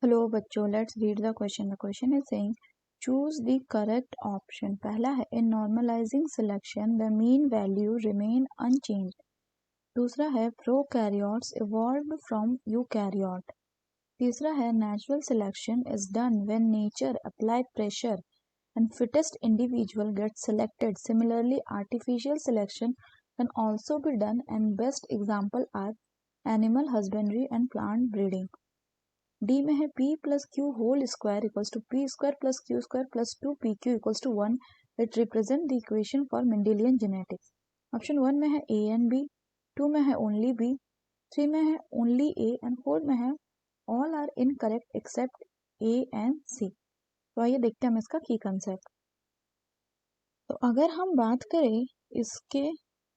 Hello बच्चों, let's read the question. The question is saying choose the correct option. पहला है in normalizing selection the mean value remain unchanged. दूसरा है prokaryotes evolved from eukaryote. तीसरा है natural selection is done when nature apply pressure and fittest individual gets selected. Similarly, artificial selection can also be done and best example are animal husbandry and plant breeding. D में है p plus q whole square equals to p square plus q square plus 2pq equals to 1. It represent the equation for Mendelian genetics. Option 1 में है a and b, 2 में है only b, 3 में है only a and 4 में है all are incorrect except a and c. तो आइए देखते हैं हम इसका की कंसेप्ट. तो अगर हम बात करें इसके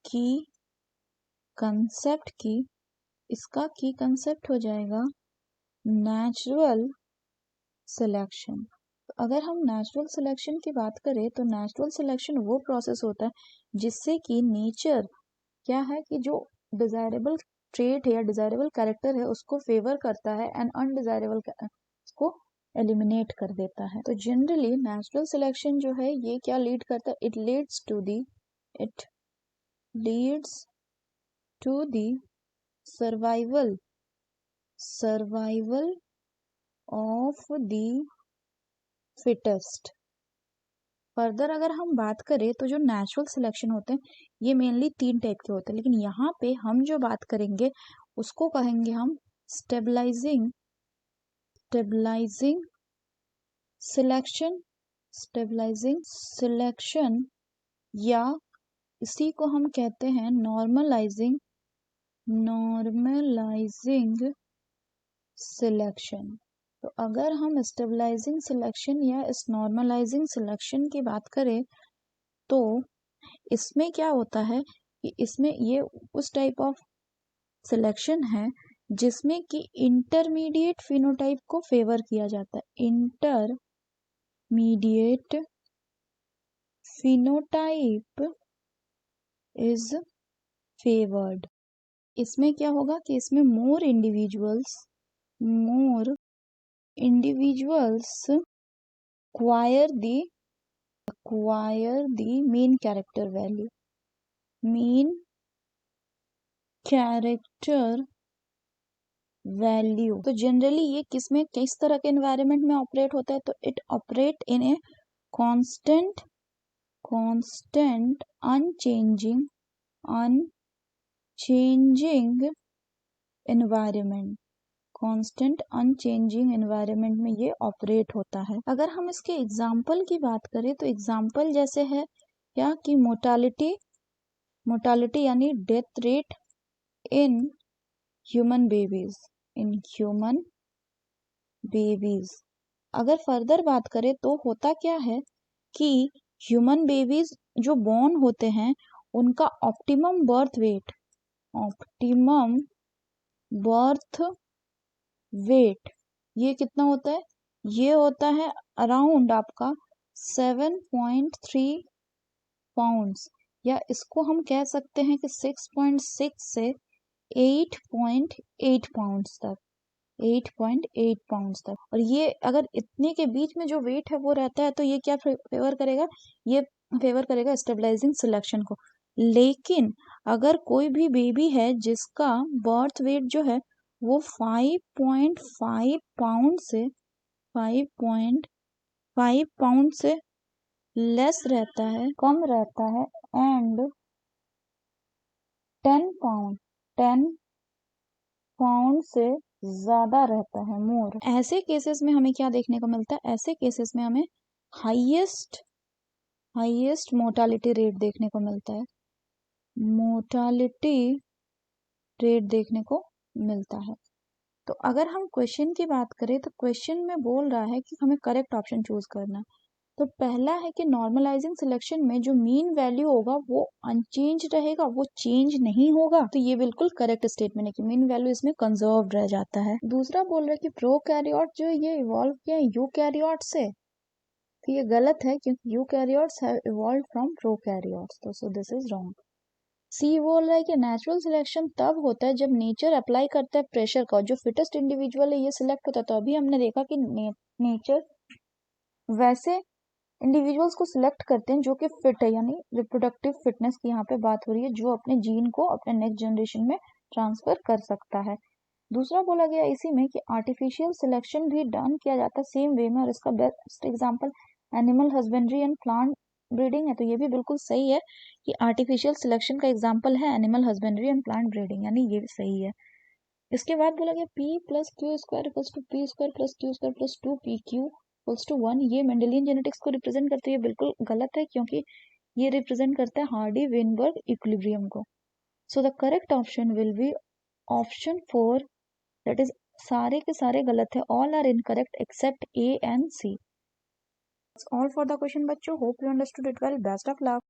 की कंसेप्ट की, इसका की कंसेप्ट हो जाएगा नेचुरल सिलेक्शन. अगर हम नेचुरल सिलेक्शन की बात करें तो नेचुरल सिलेक्शन वो प्रोसेस होता है जिससे कि नेचर क्या है कि जो डिजायरेबल ट्रेट है या डिजायरेबल कैरेक्टर है उसको फेवर करता है एंड अनडिजायरेबल को एलिमिनेट कर देता है. तो जनरली नेचुरल सिलेक्शन जो है ये क्या लीड करता है? It leads to the survival of the fittest. Further अगर हम बात करें तो जो नेचुरल सिलेक्शन होते हैं ये मेनली 3 टाइप के होते हैं, लेकिन यहाँ पे हम जो बात करेंगे उसको कहेंगे हम स्टेबलाइजिंग सिलेक्शन या इसी को हम कहते हैं नॉर्मलाइजिंग सिलेक्शन. तो अगर हम स्टेबलाइजिंग सिलेक्शन या इस नॉर्मलाइजिंग सिलेक्शन की बात करें तो इसमें क्या होता है कि इसमें ये उस टाइप ऑफ सिलेक्शन है जिसमें कि इंटरमीडिएट फिनोटाइप को फेवर किया जाता है. Intermediate phenotype is favoured. इसमें क्या होगा कि इसमें more individuals acquire the mean character value. तो जनरली ये किसमें किस तरह के एनवायरनमेंट में ऑपरेट होता है? तो it operate in a constant unchanging environment. Constant unchanging environment में ये ऑपरेट होता है. अगर हम इसके एग्जाम्पल की बात करें तो एग्जाम्पल जैसे है क्या कि मोर्टालिटी यानी death rate in human babies. अगर फर्दर बात करें तो होता क्या है कि ह्यूमन बेबीज जो बॉर्न होते हैं उनका ऑप्टिमम बर्थ वेट ये कितना होता है? ये होता है अराउंड आपका 7.3 पाउंड्स, या इसको हम कह सकते हैं कि 6.6 से 8.8 पाउंड्स तक. और ये अगर इतने के बीच में जो वेट है वो रहता है तो ये क्या फेवर करेगा? ये फेवर करेगा स्टेबलाइजिंग सिलेक्शन को. लेकिन अगर कोई भी बेबी है जिसका बर्थ वेट जो है वो 5.5 पाउंड से लेस रहता है, कम रहता है, एंड 10 पाउंड से ज्यादा रहता है, मोर. ऐसे केसेस में हमें क्या देखने को मिलता है? ऐसे केसेस में हमें हाईएस्ट मोर्टालिटी रेट देखने को मिलता है. तो अगर हम क्वेश्चन की बात करें तो क्वेश्चन में बोल रहा है कि हमें करेक्ट ऑप्शन चूज करना है. तो पहला है कि नॉर्मलाइजिंग सिलेक्शन में जो मीन वैल्यू होगा वो अनचेंज रहेगा, वो चेंज नहीं होगा. तो ये बिल्कुल करेक्ट स्टेटमेंट है कि मीन वैल्यू इसमें कंजर्व रह जाता है. दूसरा बोल रहा है कि प्रोकैरियोट जो ये इवॉल्व किया यूकैरियोट से, तो ये गलत है क्योंकि eukaryotes have evolved from prokaryotes. तो सो दिस इज रॉन्ग. सी बोल रहा है कि नेचुरल सिलेक्शन तब होता है जब नेचर अप्लाई करता है प्रेशर का, जो फिटेस्ट इंडिविजुअल है ये सिलेक्ट होता है। तो अभी हमने देखा कि नेचर वैसे इंडिविजुअल्स को सिलेक्ट करते हैं जो कि फिट है, यानी रिप्रोडक्टिव फिटनेस की यहाँ पे बात हो रही है, जो अपने जीन को अपने नेक्स्ट जनरेशन में ट्रांसफर कर सकता है। दूसरा बोला गया इसी में कि आर्टिफिशियल सिलेक्शन भी डन किया जाता है सेम वे में, और इसका best example animal husbandry and plant breeding है। तो ये भी बिल्कुल सही है कि आर्टिफिशियल सिलेक्शन का एग्जांपल है animal husbandry and plant breeding, यानी ये सही है। इसके बाद बोला गया P plus q square equals to P square plus q square plus 2PQ equals to 1। ये मेंडेलियन जेनेटिक्स को रिप्रेजेंट करते हैं, ये बिल्कुल गलत है क्योंकि ये रिप्रेजेंट करता है हार्डी वेनबर्ग इक्विलिब्रियम को। So the correct option will be option 4, that is सारे के सारे गलत है, all are incorrect except A and C। That's all for the question बच्चों, hope you understood it well, best of luck.